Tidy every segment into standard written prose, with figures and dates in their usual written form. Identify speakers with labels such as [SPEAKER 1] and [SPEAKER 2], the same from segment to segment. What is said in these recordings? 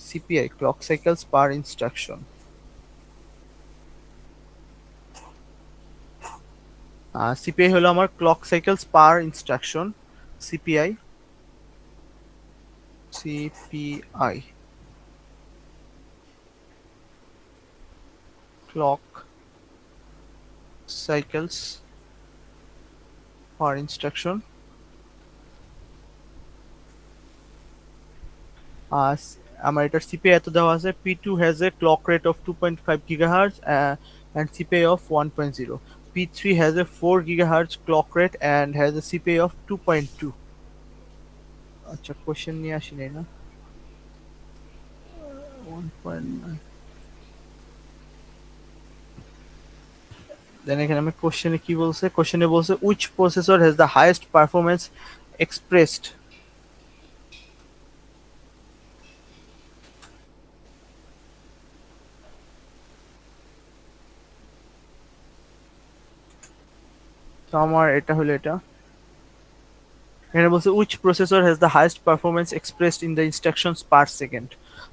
[SPEAKER 1] CPI clock cycles per instruction. CPI হলো আমার clock cycles per instruction. CPI CPI clock cycles per instruction. আমার এটার CPI এত দেওয়া আছে, P2 has a clock rate of 2.5 gigahertz and CPI of 1.0. P3 has a 4 gigahertz clock rate and has a CPI of 2.2. আচ্ছা, question নিয়ে আসি নাই না। 1.9, দেন এখানে আমি কোশ্চেনে কি বলছে, কোশ্চেনে বলছে which processor has the highest performance expressed. তো আমার এটা হলো এটা, এখানে বলছে which processor has the highest performance expressed in the instructions per second.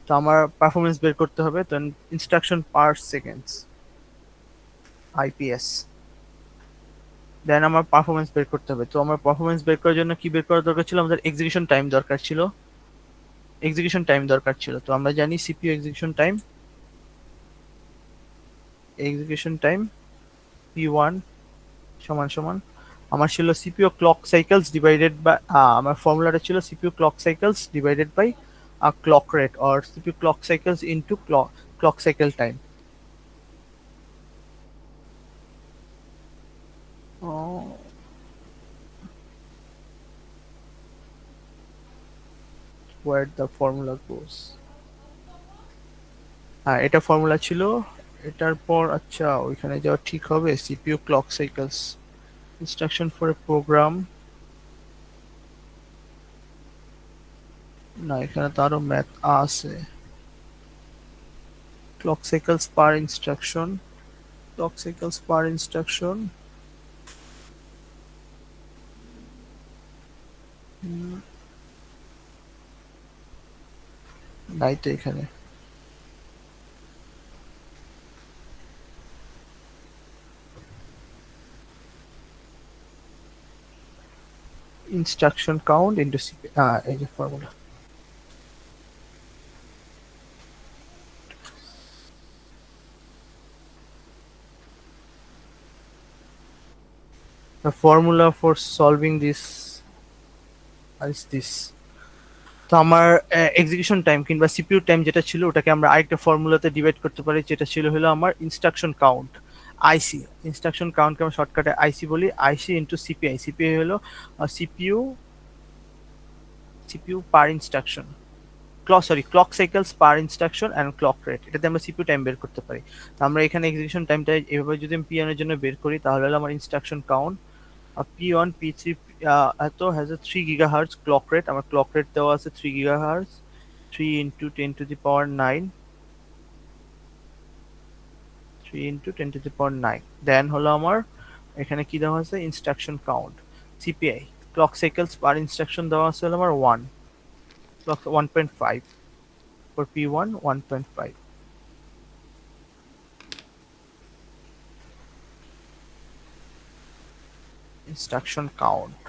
[SPEAKER 1] তো আমার পারফরমেন্স বের করতে হবে, তো ইনস্ট্রাকশন পার সেকেন্ডস, আইপিএস। দেন আমার পারফরমেন্স বের করতে হবে, তো আমার পারফরমেন্স বের করার জন্য কি বের করা দরকার ছিল, আমাদের এক্সিকিউশন টাইম দরকার ছিল, তো আমরা জানি সিপিইউ এক্সিকিউশন টাইম p1 সমান সমান আমার ছিল CPU clock cycles divided by, আমার ফর্মুলাটা ছিল CPU clock cycles divided by clock rate or CPU clock cycles into clock cycle time. where the formula goes, হ্যাঁ এটা ফর্মুলা ছিল। এটার পর আচ্ছা ওইখানে যাওয়া ঠিক হবে, CPU clock cycles instruction for a program, না এখানে তো আরো ম্যাথ আছে। Clock cycles per instruction, clock cycles per instruction, নাই তো এখানে। ইনস্ট্রাকশন কাউন্ট ইনটু সিপি, এই যে formula. The formula for solving this is this. তো আমার এক্সিকিউশন টাইম কিংবা সিপিইউ টাইম যেটা ছিল ওটাকে আমরা আরেকটা ফর্মুলাতে ডিভাইড করতে পারি, যেটা ছিল হলো আমার ইনস্ট্রাকশন কাউন্ট, আইসি। ইনস্ট্রাকশন কাউন্টকে আমরা শর্টকাটে আইসি বলি, আইসি ইনটু সিপিআই। সিপিআই হলো CPU CPU per instruction, clock cycles per instruction and clock rate, এটাতে আমরা সিপিইউ টাইম বের করতে পারি। তো আমরা এখানে এক্সিকিউশন টাইমটা এভাবে যদি আমি পি1 এর জন্য বের করি তাহলে হলো আমার ইনস্ট্রাকশন কাউন্ট P1 P3 এত has a 3 gigahertz clock rate, আমার clock rate দেওয়া আছে 3 gigahertz, 3 into 10 to the power 9, 3 into 10 to the power 9। দেন হলো আমার এখানে কি দেওয়া আছে, instruction count, CPI clock cycles per instruction দেওয়া আছে হলো আমার 1, clock 1.5 for P1 1.5। Instruction count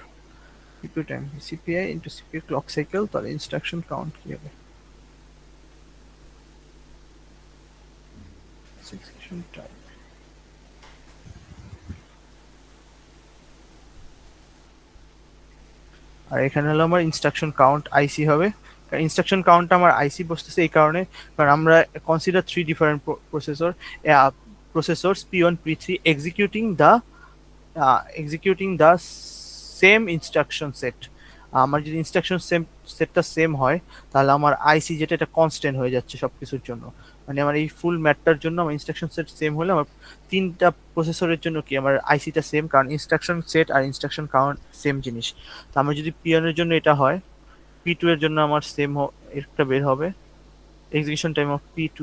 [SPEAKER 1] CPU time, CPI into CPU clock cycle, তাহলে ইনস্ট্রাকশন কাউন্ট কি হবে, এক্সিকিউশন টাইম। আর এখানে হলো আমার ইনস্ট্রাকশন কাউন্ট আইসি হবে। ইনস্ট্রাকশন কাউন্টটা আমার আইসি বসতেছে এই কারণে, কারণ আমরা consider three different processor P1 P3 executing the same instruction set. আমার যদি ইনস্ট্রাকশন সেটটা সেম হয় তাহলে আমার আইসি যেটা এটা কনস্ট্যান্ট হয়ে যাচ্ছে সবকিছুর জন্য, মানে আমার এই ফুল ম্যাটটার জন্য আমার ইনস্ট্রাকশন সেট সেম হলে আমার তিনটা প্রসেসরের জন্য কি আমার আইসিটা সেম, কারণ ইনস্ট্রাকশন সেট আর ইনস্ট্রাকশন কাউন্ট সেম জিনিস। তো আমার যদি P1 এর জন্য এটা হয়, P2 এর জন্য আমার সেম একটা বের হবে, execution time of P2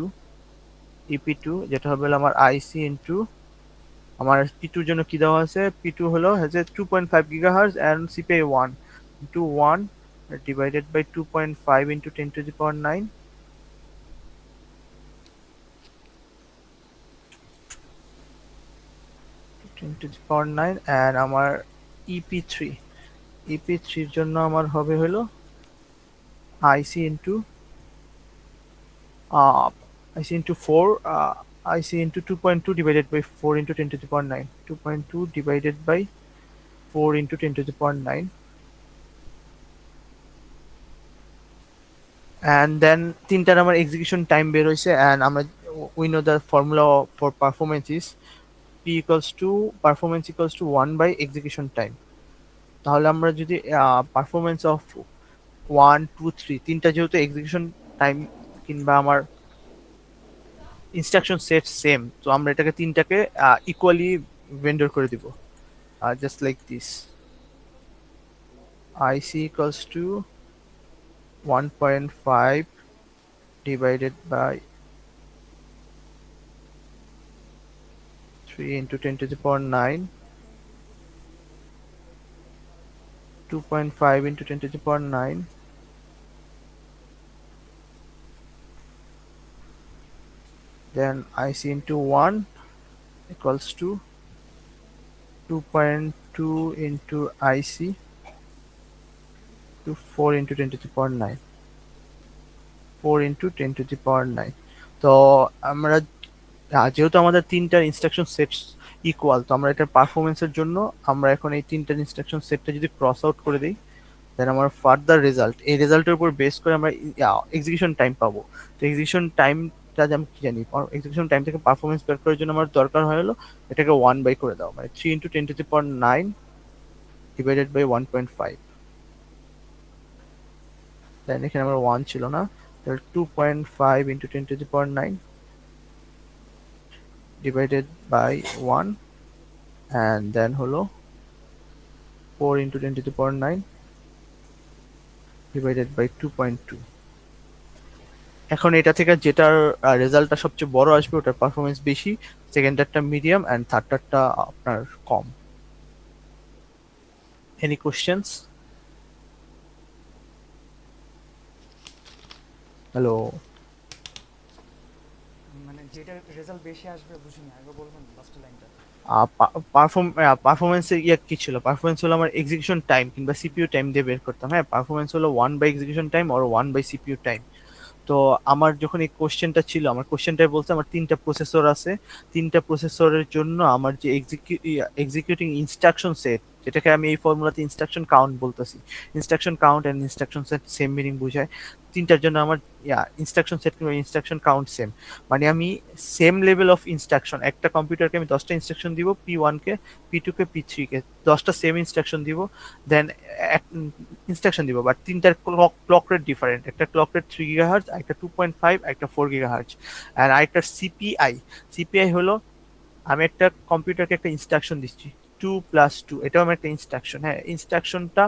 [SPEAKER 1] EP2 যেটা হবে আমার আইসি ইনটু আমার P2 এর জন্য কি দেওয়া আছে, P2 হলো হচ্ছে 2.5 GHz and CPI 1 into 1 divided by 2.5 into 10 to the power 9, 10 to the power 9, and আমার EP3 EP3 এর জন্য আমার হবে হলো IC into uh, IC into 4 IC into 2.2 divided by 4 into 10 to the power 9, 2.2 divided by 4 into 10 to the power 9, and then তিনটার আমার execution time বের হইছে, and আমরা we know the formula for performance is P equals to performance equals to 1 by execution time. তাহলে আমরা যদি performance of 1 2 3 তিনটা যেহেতু এক্সিকিউশন টাইম কিংবা আমার ইনস্ট্রাকশন সেট সেম, তো আমরা এটাকে তিনটাকে ইকুয়ালি ভেন্ডর করে দিব, just like this, IC equals to 1.5 divided by 3 into 10 to the power 9, 2.5 into 10 to the power 9, then IC into 1 equals to 2.2 into IC to 4 into 10 to the power 9, 4 into 10 to the power 9. তো আমরা যেহেতু আমাদের তিনটার instruction set equal, তো আমরা এটার পারফরমেন্সের জন্য আমরা এখন এই তিনটার ইনস্ট্রাকশন সেটটা যদি ক্রস আউট করে দিই, দেন আমার ফার্দার রেজাল্ট, এই রেজাল্টের উপর বেস করে আমরা এক্সিকিউশন টাইম পাবো। তো এক্সিকিউশন টাইমটা আমি কি জানি, এক্সিকিউশন টাইম থেকে পারফরমেন্স বের করার জন্য আমার দরকার হলো এটাকে 1 বাই করে দাও, মানে 3 into 10 to the power 9 divided by 1.5, দেন এখানে আমার 1 ছিল না, তাহলে 2.5 into 10 to the power 9 divided by 1, and then হলো 4 into 10 to the power 9 divided by 2.2. এখন এটা থেকে যেটার রেজাল্টটা সবচেয়ে বড় আসবে ওটার পারফরমেন্স বেশি, সেকেন্ডারটা মিডিয়াম, অ্যান্ড থার্ডটারটা আপনার কম। Any questions? হ্যালো?
[SPEAKER 2] মানে যেটার রেজাল্ট বেশি আসবে বুঝিনি, আগে বলবেন লাস্ট লাইনটা।
[SPEAKER 1] পারফরমেন্সের কি ছিল, পারফরমেন্স হলো আমার এক্সিকিউশন টাইম কিংবা সিপিইউ টাইম দিয়ে বের করতাম। হ্যাঁ, পারফরমেন্স হলো 1 by execution time or 1 by CPU time. তো আমার যখন এই কোশ্চেনটা ছিল, আমার কোশ্চেনটাই বলছে আমার তিনটা প্রসেসর আছে, তিনটা প্রসেসরের জন্য আমার যে এক্সিকিউটিং ইনস্ট্রাকশন সেট, যেটাকে আমি এই ফর্মুলাতে ইনস্ট্রাকশন কাউন্ট বলতেছি, instruction count and instruction set same meaning বোঝায়, তিনটার জন্য আমার ইনস্ট্রাকশন সেট কিংবা ইনস্ট্রাকশন কাউন্ট সেম। মানে আমি সেম লেভেল অফ ইনস্ট্রাকশন, একটা কম্পিউটারকে আমি 10টা ইনস্ট্রাকশন দিব, P1 কে, P2 কে, P3 কে 10টা সেম ইনস্ট্রাকশন দিব, দেন ইনস্ট্রাকশন দিব, বাট তিনটার ক্লক রেট ডিফারেন্ট, একটা ক্লক রেট 3 গিগাহার্টজ, একটা 2.5, একটা 4 গিগাহার্টজ, আর আরেকটা সিপিআই হলো আমি একটা কম্পিউটারকে একটা ইনস্ট্রাকশন দিচ্ছি 2+2, এটাও আমার একটা ইনস্ট্রাকশন। হ্যাঁ, ইনস্ট্রাকশনটা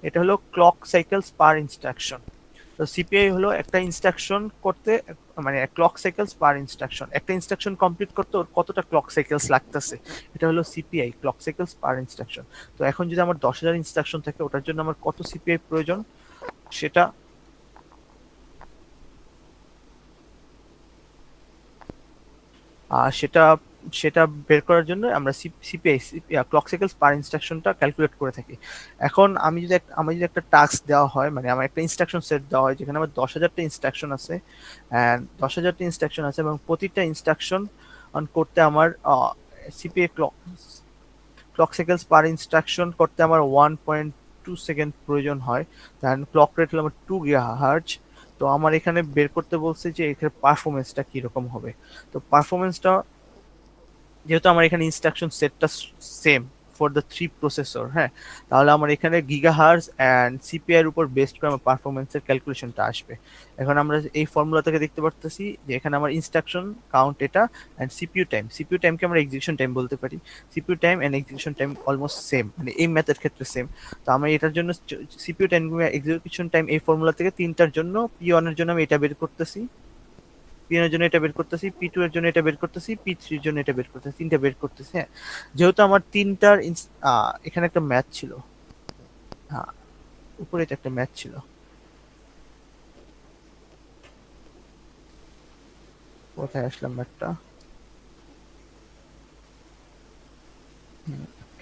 [SPEAKER 1] এটা হলো ক্লক সাইকেলস পার ইনস্ট্রাকশন। তো সিপিআই হলো একটা ইনস্ট্রাকশন করতে, মানে ক্লক সাইকেলস পার ইনস্ট্রাকশন, একটা ইনস্ট্রাকশন কমপ্লিট করতে ওর কতটা ক্লক সাইকেলস লাগতেছে, এটা হলো CPI, clock cycles per instruction. তো এখন যদি আমার 10,000 ইনস্ট্রাকশন থাকে, ওটার জন্য আমার কত সিপিআই প্রয়োজন সেটা সেটা সেটা বের করার জন্য আমরা সিপিআই, ক্লক সাইকেলস পার ইনস্ট্রাকশনটা ক্যালকুলেট করে থাকি। এখন আমি যদি একটা টাস্ক দেওয়া হয়, মানে আমার একটা ইনস্ট্রাকশন সেট দেওয়া হয় যেখানে আমার 10,000টা ইনস্ট্রাকশন আছে, অ্যান্ড 10,000টা ইনস্ট্রাকশন আছে এবং প্রতিটা ইনস্ট্রাকশন অন করতে আমার CPI clock cycles per instruction করতে আমার 1.2 সেকেন্ড প্রয়োজন হয়, দেন ক্লক রেট হলো আমার 2 গিগাহার্টজ। তো আমার এখানে বের করতে বলছে যে এখানে পারফরমেন্সটা কিরকম হবে। তো পারফরমেন্সটা, যেহেতু আমার এখানে ইনস্ট্রাকশন সেটটা সেম ফর দ্য 3 প্রসেসর, হ্যাঁ, তাহলে আমার এখানে গিগাহার্টজ অ্যান্ড সিপিআই এর উপর বেসড করে আমার পারফরমেন্সের ক্যালকুলেশনটা আসবে। এখন আমরা এই ফর্মুলা থেকে দেখতে পারতেছি যে এখানে আমার ইনস্ট্রাকশন কাউন্ট এটা, অ্যান্ড সিপিইউ টাইমকে আমরা এক্সিকিউশন টাইম বলতে পারি, CPU time and execution time almost same, মানে এই ম্যাথের ক্ষেত্রে সেম। তো আমি এটার জন্য সিপিইউ টাইম এক্সিকিউশন টাইম এই ফর্মুলা থেকে তিনটার জন্য, P1 এর জন্য আমি এটা বের করতেছি, P1 এর জন্য এটা বের করতেছি, P2 এর জন্য এটা বের করতেছি, P3 এর জন্য এটা বের করতেছি, তিনটা বের করতেছি। হ্যাঁ, যেহেতু আমার তিনটার এখানে একটা ম্যাথ ছিল, হ্যাঁ, উপরে তো একটা ম্যাথ ছিল, কোথায় আসলাম ম্যাথটা?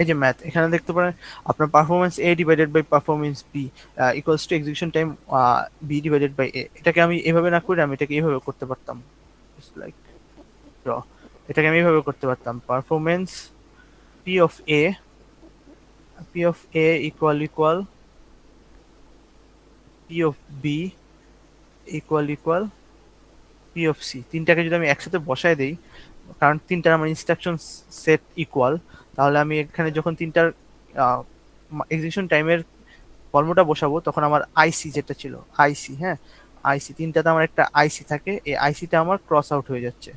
[SPEAKER 1] এই যে ম্যাথ, এখানে দেখতে পারেন আপনার performance A divided by performance B equals to execution time B divided by A. এটাকে আমি এভাবে না করে আমি এটাকে এইভাবে করতে পারতাম, লাইক ড্র। এটাকে আমি এইভাবে করতে পারতাম, performance P of A, P of A equal P of B equal P of C. তিনটাকে যদি আমি একসাথে বসায় দেই, কারণ তিনটার আমার ইনস্ট্রাকশন সেট ইকুয়াল, তাহলে আমি এখানে যখন তিনটার এক্সিকিউশন টাইমের ফর্মুলা বসাবো তখন আমার আইসি যেটা ছিল, আইসি, হ্যাঁ, আইসি তিনটাতে আমার একটা আইসি থাকে, এই আইসিটা আমার ক্রস আউট হয়ে যাচ্ছে।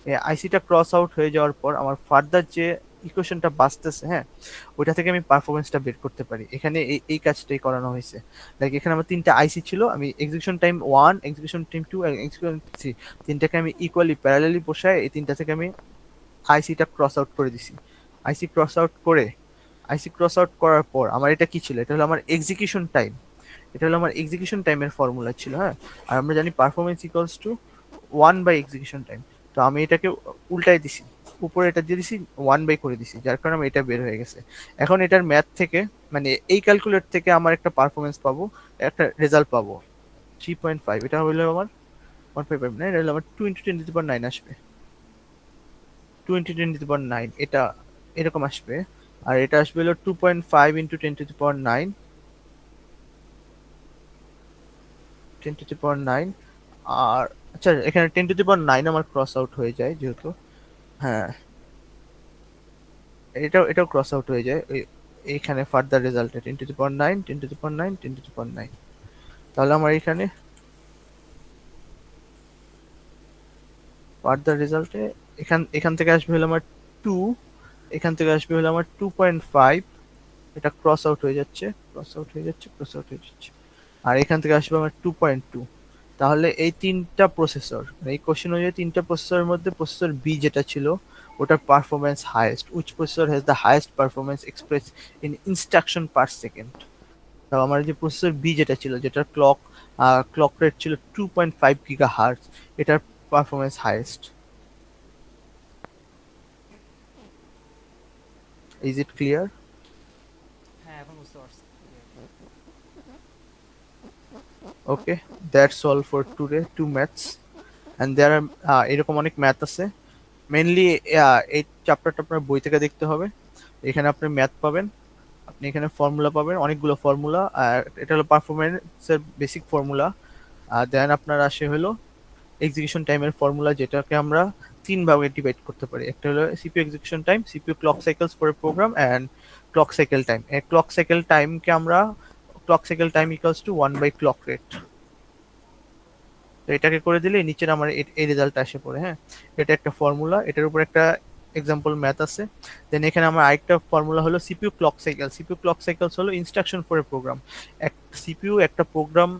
[SPEAKER 1] এই আইসিটা ক্রস আউট হয়ে যাওয়ার পর আমার ফার্দার যে ইকুয়েশনটা বাঁচতেছে, হ্যাঁ, ওইটা থেকে আমি পারফরমেন্সটা বের করতে পারি। এখানে এই কাজটাই করানো হয়েছে। লাইক এখানে আমার তিনটা আইসি ছিল, আমি এক্সিকিউশন টাইম 1, এক্সিকিউশন টাইম 2 আর এক্সিকিউশন 3, তিনটাকে আমি ইকুয়ালি প্যারালালি বসায় এই তিনটা থেকে আমি আইসিটা ক্রস আউট করে দিছি। আইসি ক্রস আউট করে, আইসি ক্রস আউট করার পর আমার এটা কি ছিল, এটা হলো আমার এক্সিকিউশন টাইম, এটা হলো আমার এক্সিকিউশন টাইমের ফর্মুলা ছিল, হ্যাঁ। আর আমরা জানি performance equals to 1 by execution time. তো আমি এটাকে উল্টাই দিছি, উপরে এটা দিয়ে দিছি 1 বাই করে দিছি, যার কারণে আমার এটা বের হয়ে গেছে। এখন এটার ম্যাথ থেকে, মানে এই ক্যালকুলেট থেকে আমার একটা পারফরমেন্স পাবো, একটা রেজাল্ট পাবো 3.5। এটা হলো আমার 1.5 না, এটা হলো আমার 2 ইন্টু 10 টু দি পাওয়ার 9 আসবে, 2 ইন্টু 10 টু দি পাওয়ার 9, এটা এরকম আসবে। আর এটা আসবে হলো 2.5 into 10 to the power 9, 10 to the power 9। আর আচ্ছা, এখানে 10 টু দি পাওয়ার 9 আমার ক্রস আউট হয়ে যায় যেহেতু, হ্যাঁ, এটাও ক্রস আউট হয়ে যায় ওই এইখানে ফার্দার রেজাল্টে 10 to the power 9, 10 to the power 9, 10 to the power 9। তাহলে আমার এখানে ফার্দার রেজাল্টে এখান এখান থেকে আসবে হলো আমার 2, এখান থেকে আসবে হলো আমার 2.5, এটা ক্রস আউট হয়ে যাচ্ছে, ক্রস আউট হয়ে যাচ্ছে, ক্রস আউট হয়ে যাচ্ছে। আর এখান থেকে আসবে আমার 2.2। তাহলে এই তিনটা প্রসেসর, এই কোশ্চেন অনুযায়ী তিনটা প্রসেসরের মধ্যে প্রসেসর বি যেটা ছিল ওটার performance highest, which processor has the highest performance express in instruction per second. তো আমার যে প্রসেসর বি যেটা ছিল, যেটার ক্লক রেট ছিল 2.5 গিগা হার্টজ, এটার performance highest. Is it clear?
[SPEAKER 2] হ্যাঁ এখন বুঝতে পারছি clear।
[SPEAKER 1] Okay, that's all for today, to maths. And there are এরকম অনেক ম্যাথ আছে। মেনলি এই চ্যাপ্টারটা আপনার বই থেকে দেখতে হবে। এখানে আপনি ম্যাথ পাবেন, আপনি এখানে ফর্মুলা পাবেন, অনেকগুলো ফর্মুলা। আর এটা হলো পারফরমেন্সের বেসিক ফর্মুলা। আর দেন আপনার আসে হলো এক্সিকিউশন টাইমের ফর্মুলা, যেটাকে আমরা তিন ভাগে ডিভাইড করতে পারি। একটা হলো CPU execution time, CPU clock cycles for a program, and clock cycle time. এই ক্লক সাইকেল টাইমকে আমরা, clock cycle time equals to 1 by clock rate. তো এটাকে করে দিলে নিচের আমার এই রেজাল্ট আসে পড়ে, হ্যাঁ। এটা একটা ফর্মুলা, এটার উপর একটা এক্সাম্পল ম্যাথ আছে। দেন এখানে আমার আরেকটা ফর্মুলা হলো CPU clock cycle. CPU clock cycles হলো ইনস্ট্রাকশন ফর এ প্রোগ্রাম। এক সিপিইউ একটা প্রোগ্রাম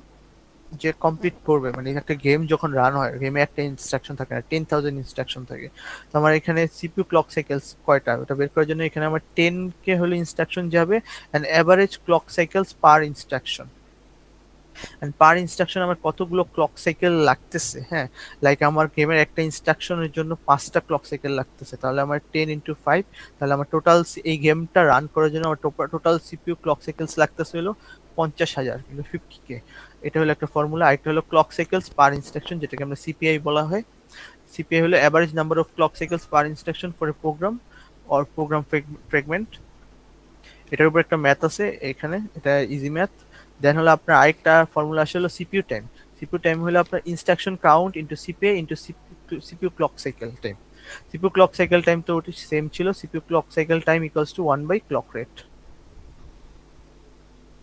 [SPEAKER 1] যে কমপ্লিট করবে, মানে একটা গেম যখন রান হয়, গেমে একটা ইনস্ট্রাকশন থাকে না, 10,000 ইনস্ট্রাকশন থাকে। তো আমার এখানে সিপিইউ ক্লক সাইকেলস কয়টা ওটা বের করার জন্য এখানে আমার 10 কে হলো ইনস্ট্রাকশন যাবে, and average clock cycles per instruction. And per instruction আমার কতগুলো ক্লক সাইকেল লাগতেছে, হ্যাঁ। লাইক আমার গেমের একটা ইনস্ট্রাকশনের জন্য 5টা ক্লক সাইকেল লাগতেছে, তাহলে আমার 10 ইন্টু 5, তাহলে আমার টোটাল এই গেমটা রান করার জন্য আমার টোটাল সিপিইউ ক্লক সাইকেলস লাগতেছে হলো 50,000, কিন্তু 50K। এটা হলো একটা ফর্মুলা। আরেকটা হলো ক্লক সাইকেলস পার ইনস্ট্রাকশন, যেটাকে আমরা সিপিআই বলা হয়। সিপিআই হলো average number of clock cycles per instruction for a program or program fragment. এটার উপর একটা ম্যাথ আছে এখানে, এটা ইজি ম্যাথ। দেন হলো আপনার আরেকটা ফর্মুলা আসে হলো সিপিইউ টাইম। সিপিইউ টাইম হলো আপনার instruction count into CPI into CPU clock cycle time. CPU clock cycle time তো ওটি সেম ছিল, CPU clock cycle time equals to 1 by clock rate.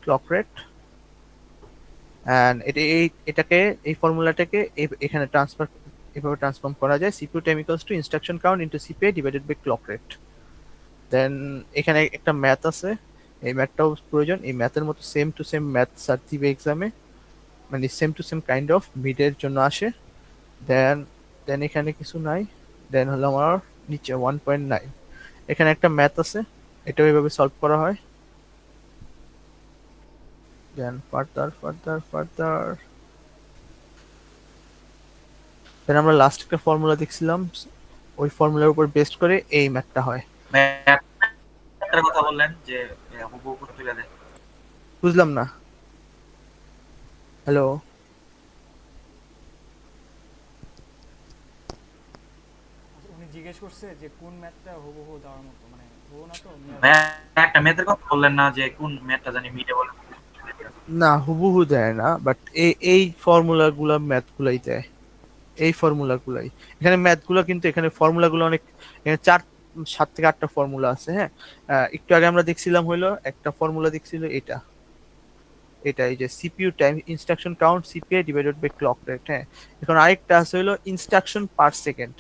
[SPEAKER 1] Clock rate. And এটাকে, এই ফর্মুলাটাকে এখানে এভাবে ট্রান্সফর্ম করা যায়, CPU time equals to instruction count into CPI divided by clock rate. Then এখানে একটা ম্যাথ আছে, এই ম্যাথটাও প্রয়োজন। এই ম্যাথের মতো same to same math sir দিবে এক্সামে, মানে same to same kind of মিডের জন্য আসে। দেন দেন এখানে কিছু নাই। দেন হলো আমার নিচে 1.9, এখানে একটা ম্যাথ আছে, এটাও এইভাবে সলভ করা হয়। দেন ফার্দার দেন আমরা লাস্ট একটা ফর্মুলা দেখছিলাম, ওই ফর্মুলার উপর বেস্ড করে এই ম্যাথটা হয়।
[SPEAKER 3] ম্যাথটার কথা বললেন যে হুবহু তুলে দেয়।
[SPEAKER 1] বুঝলাম না, হ্যালো?
[SPEAKER 2] আচ্ছা, উনি জিজ্ঞেস করছে যে কোন ম্যাথটা হুবহু দেওয়ার মতো, মানে হুবহু না তো
[SPEAKER 3] একটা ম্যাথের কথা বললেন না যে কোন ম্যাথটা জানি মিটে বলেন।
[SPEAKER 1] না, হুবহু দেয় না, বাট এই ফর্মুলা গুলা ম্যাথ গুলাই দেয়, এই ফর্মুলা গুলাই। এখানে ম্যাথ গুলো কিন্তু, এখানে ফর্মুলা গুলো অনেক, এখানে 7 থেকে 8টা ফর্মুলা আছে, হ্যাঁ। একটু আগে আমরা দেখছিলাম হইলো একটা ফর্মুলা দেখছিল এটা, এটা এই যে CPU time instruction count CPI divided by clock rate, হ্যাঁ। এখন আরেকটা আছে হইলো ইনস্ট্রাকশন পার সেকেন্ড,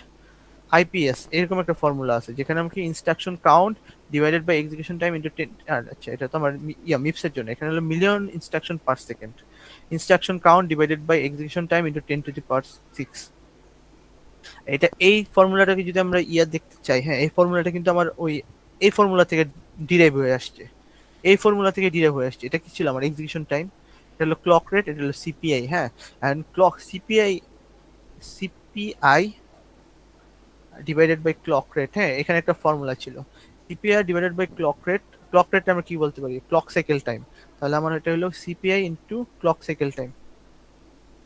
[SPEAKER 1] আইপিএস, এরকম একটা ফর্মুলা আছে যেখানে আমাকে instruction count divided by execution time into 10। আচ্ছা, এটা তো আমার মিপসের জন্য, এখানে হলো million instruction per second, instruction count divided by execution time into 10⁶। এটা এই ফর্মুলাটাকে যদি আমরা দেখতে চাই, হ্যাঁ, এই ফর্মুলাটা কিন্তু আমার ওই এই ফর্মুলা থেকে ডিরাইভ হয়ে আসছে, এই ফর্মুলা থেকে ডিরাইভ হয়ে আসছে। এটা কি ছিল আমার এক্সিকিউশন টাইম, এটা হলো ক্লক রেট, এটা হলো সিপিআই, হ্যাঁ। And clock CPI divided by clock rate, হ্যাঁ, এখানে একটা ফর্মুলা ছিল CPI divided by clock rate. Clock rate আমরা কি বলতে পারি, ক্লক সাইকেল টাইম। তাহলে আমার এটা হলো CPI into clock cycle time,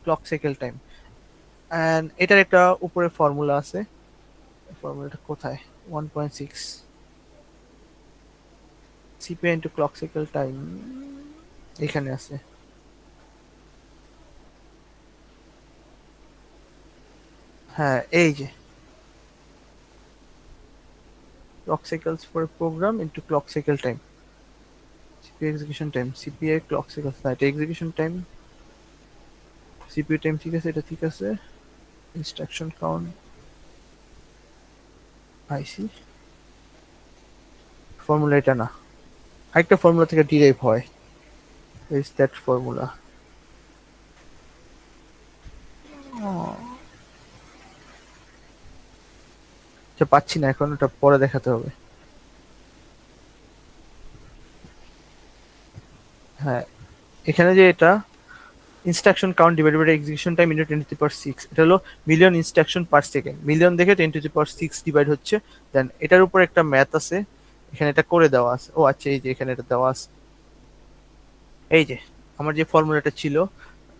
[SPEAKER 1] clock cycle time. And এটার একটা উপরে ফর্মুলা আছে, ফর্মুলাটা কোথায়, 1.6 CPI into clock cycle time, এখানে আছে, হ্যাঁ, এই যে clock cycles for a program into clock cycle time, CPU execution time, CPI clock cycles, না এটা execution time, CPU time ঠিক আছে, এটা ঠিক আছে, instruction count আইসি, ফর্মুলা এটা না, আরেকটা ফর্মুলা থেকে ডিরাইভ হয়, is that formula, আচ্ছা পাচ্ছি না এখন, ওটা পরে দেখাতে হবে। হ্যাঁ, এখানে যে এটা instruction count divided by execution time into 10⁶, এটা হলো million instruction per second, million দেখে 10⁶ ডিভাইড হচ্ছে। দেন এটার উপর একটা ম্যাথ আছে, এখানে এটা করে দেওয়া আছে, ও আচ্ছা, এই যে এখানে এটা দেওয়া আছে, এই যে আমার যে ফর্মুলাটা ছিল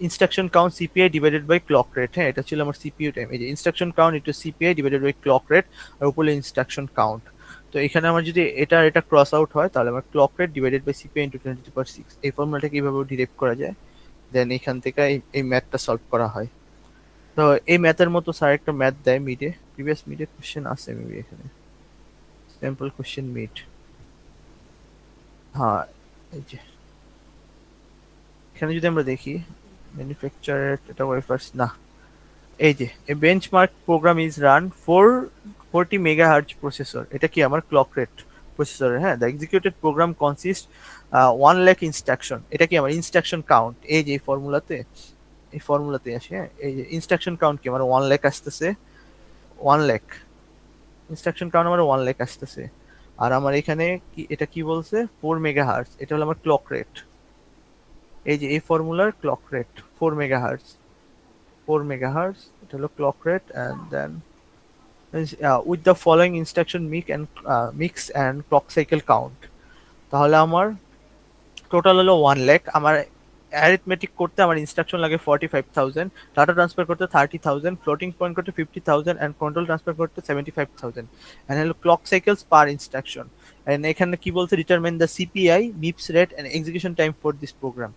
[SPEAKER 1] instruction count CPI divided by clock rate, হ্যাঁ, এটা ছিল আমার সিপিইউ টাইম, এই যে instruction count into CPI divided by clock rate, আর উপরে ইনস্ট্রাকশন কাউন্ট। তো এখানে আমার যদি এটা ক্রস আউট হয়, তাহলে আমার clock rate divided by CPI into 10⁶, এই ফর্মুলাটাকে এইভাবে ডিরাইভ করা যায়। দেন এখান থেকে এই ম্যাথটা সলভ করা হয়। তো এই ম্যাথের মতো স্যার একটা ম্যাথ দেয় মিডে, প্রিভিয়াস মিডে কোশ্চেন আছে মেবি এখানে, স্যাম্পল কোশ্চেন মিড, হ্যাঁ, এই যে এখানে যদি আমরা দেখি ম্যানুফ্যাকচারার এটা ওয়েফার্স না, এই যে a benchmark program is run for 40 megahertz processor, এটা কি আমার ক্লক রেট প্রসেসর, হ্যাঁ। The executed program consist 1 lakh instruction, এটা কি আমার ইনস্ট্রাকশন কাউন্ট, এই যে এই ফর্মুলাতে আসে, হ্যাঁ, এই যে ইনস্ট্রাকশন কাউন্ট কি আমার 1 লাখ আসতেছে, 1 লাখ ইনস্ট্রাকশন কাউন্ট আমার 1 লাখ আসতেছে। আর আমার এখানে কি, এটা কি বলছে 4 মেগাহার্টজ, এটা হলো আমার ক্লক রেট, এই যে এই ফর্মুলার ক্লক রেট 4 মেগাহার্টজ, 4 megahertz, এটা হলো clock rate. And then with the following instruction mix and clock cycle count, তাহলে আমার টোটাল হলো 1 লাখ। আমার অ্যারিথমেটিক করতে আমার ইনস্ট্রাকশন লাগে 45,000, ডাটা ট্রান্সফার করতে 30,000, ফ্লোটিং পয়েন্ট করতে 50,000, এন্ড কন্ট্রোল ট্রান্সফার করতে 75,000, এন্ড হলো clock cycles per instruction. And এখানে কি বলছে, determine the CPI MIPS rate and execution time for this program.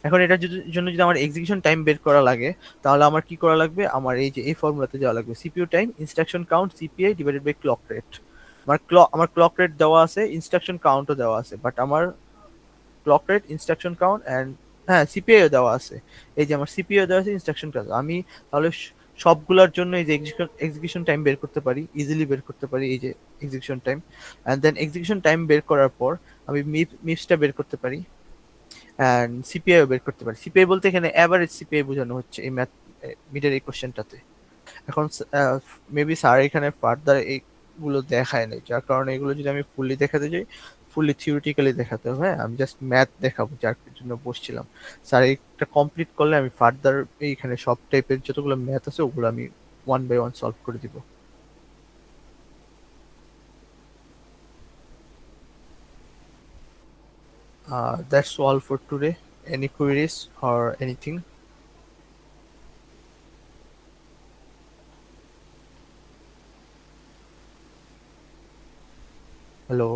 [SPEAKER 1] এখন এটার জন্য যদি আমার এক্সিকিউশন টাইম বের করা লাগে, তাহলে আমার কি করা লাগবে, আমার এই যে এই ফর্মুলাতে যাওয়া লাগবে, CPU time instruction count CPI divided by clock rate. আমার ক্লক রেট দেওয়া আছে, ইনস্ট্রাকশন কাউন্টও দেওয়া আছে, বাট আমার clock rate, instruction count and, হ্যাঁ, সিপিআই দেওয়া আছে, এই যে আমার সিপিআই দেওয়া আছে, ইনস্ট্রাকশন কাউন্ট, আমি তাহলে সবগুলোর জন্য এই যে এক্সিকিউশন টাইম বের করতে পারি, ইজিলি বের করতে পারি, এই যে execution time. And then execution time বের করার পর আমি মিপসটা বের করতে পারি, অ্যান্ড সিপিআই বের করতে পারি। সিপিআই বলতে এখানে অ্যাভারেজ সিপিআই বোঝানো হচ্ছে এই ম্যাথ মিডের এই কোশ্চেনটাতে। এখন মেবি স্যার এখানে ফার্দার এইগুলো দেখায় নাই, যার কারণে এগুলো যদি আমি ফুললি দেখাতে যাই ফুললি থিওরিটিক্যালি দেখাতে হবে, হ্যাঁ? আমি জাস্ট ম্যাথ দেখাবো, যার জন্য বসছিলাম। স্যার এটা কমপ্লিট করলে আমি ফার্দার এইখানে সব টাইপের যতগুলো ম্যাথ আছে ওগুলো আমি ওয়ান বাই ওয়ান সলভ করে দিব। That's all for today. Any queries or anything? Hello.